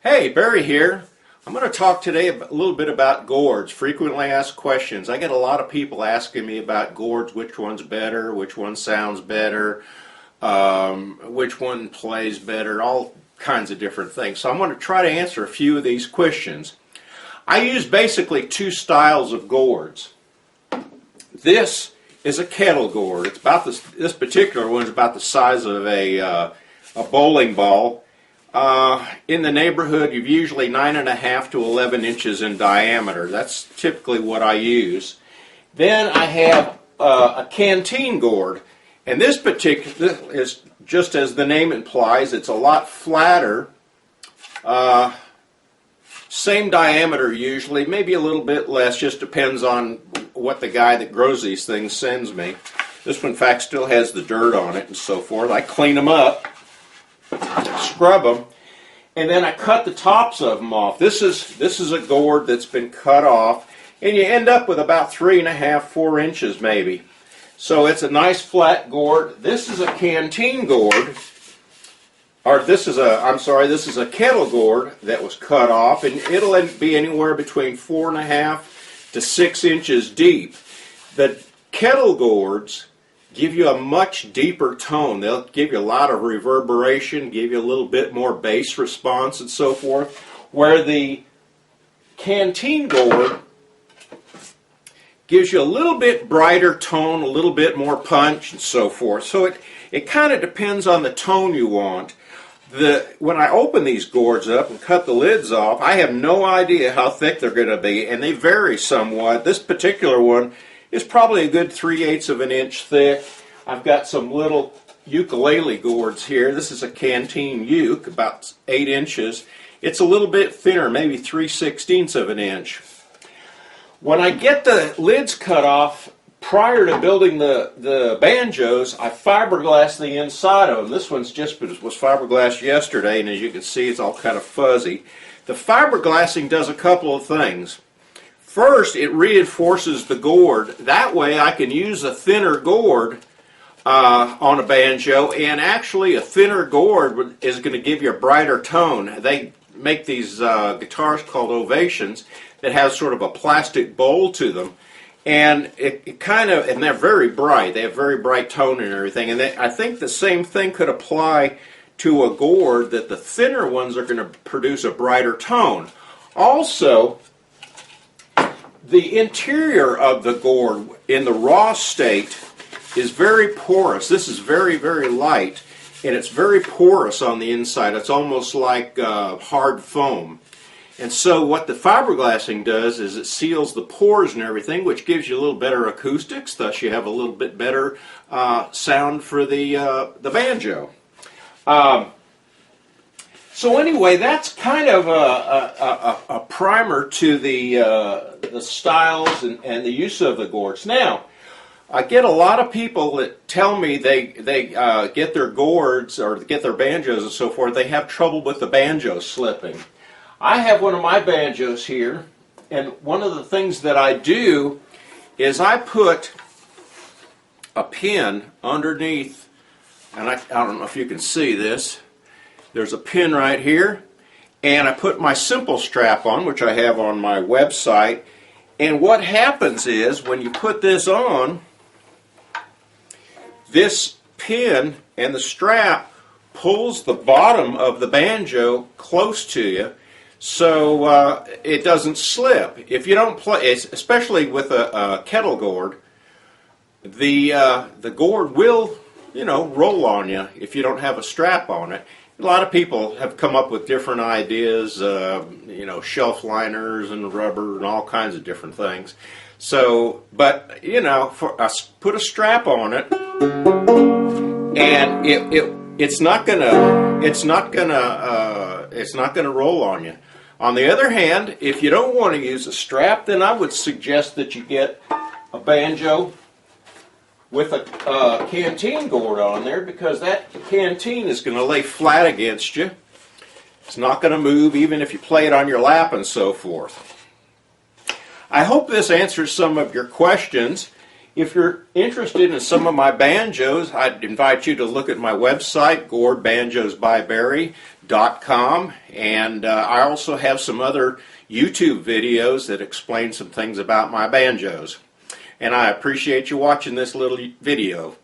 Hey, Barry here. I'm going to talk today a little bit about gourds, frequently asked questions. I get a lot of people asking me about gourds, which one's better, which one sounds better, which one plays better, all kinds of different things. So I'm going to try to answer a few of these questions. I use basically two styles of gourds. This is a kettle gourd. It's about this particular one is about the size of a bowling ball. In the neighborhood, you've usually 9.5 to 11 inches in diameter. That's typically what I use. Then I have a Canteen Gourd, and this particular is just as the name implies. It's a lot flatter. Same diameter usually, maybe a little bit less. Just depends on what the guy that grows these things sends me. This one, in fact, still has the dirt on it and so forth. I clean them up, scrub them, and then I cut the tops of them off. This is a gourd that's been cut off, and you end up with about 3.5, 4 inches maybe. So it's a nice flat gourd. This is a Canteen Gourd, or this is a Kettle Gourd that was cut off, and it'll be anywhere between 4.5 to 6 inches deep. The Kettle Gourds give you a much deeper tone. They'll give you a lot of reverberation, give you a little bit more bass response and so forth, where the Canteen Gourd gives you a little bit brighter tone, a little bit more punch and so forth. So it kind of depends on the tone you want. When I open these gourds up and cut the lids off, I have no idea how thick they're going to be, and they vary somewhat. This particular one is probably a good 3/8 of an inch thick. I've got some little ukulele gourds here. This is a Canteen uke, about 8 inches. It's a little bit thinner, maybe 3/16 of an inch. When I get the lids cut off, prior to building the banjos, I fiberglass the inside of them. This one's just was fiberglassed yesterday, and as you can see, it's all kind of fuzzy. The fiberglassing does a couple of things. First, it reinforces the gourd. That way I can use a thinner gourd on a banjo, and actually a thinner gourd is going to give you a brighter tone. They make these guitars called ovations that have sort of a plastic bowl to them, and and they're very bright. They have very bright tone and everything, and I think the same thing could apply to a gourd, that the thinner ones are going to produce a brighter tone. Also, the interior of the gourd in the raw state is very porous. This is very, very light, and it's very porous on the inside. It's almost like hard foam. And so what the fiberglassing does is it seals the pores and everything, which gives you a little better acoustics. Thus you have a little bit better sound for the banjo. So anyway, that's kind of a primer to the styles and the use of the gourds. Now, I get a lot of people that tell me they get their gourds or get their banjos and so forth, they have trouble with the banjo slipping. I have one of my banjos here, and one of the things that I do is I put a pin underneath, and I don't know if you can see this. There's a pin right here, and I put my simple strap on, which I have on my website, and what happens is when you put this on, this pin and the strap pulls the bottom of the banjo close to you, so it doesn't slip. If you don't play, especially with a kettle gourd, the gourd will, roll on you if you don't have a strap on it. A lot of people have come up with different ideas, shelf liners and rubber and all kinds of different things. So, but put a strap on it, and it's not gonna roll on you. On the other hand, if you don't want to use a strap, then I would suggest that you get a banjo with a Canteen Gourd on there, because that canteen is going to lay flat against you. It's not going to move even if you play it on your lap and so forth. I hope this answers some of your questions. If you're interested in some of my banjos, I'd invite you to look at my website, gourdbanjosbybarry.com, and I also have some other YouTube videos that explain some things about my banjos. And I appreciate you watching this little video.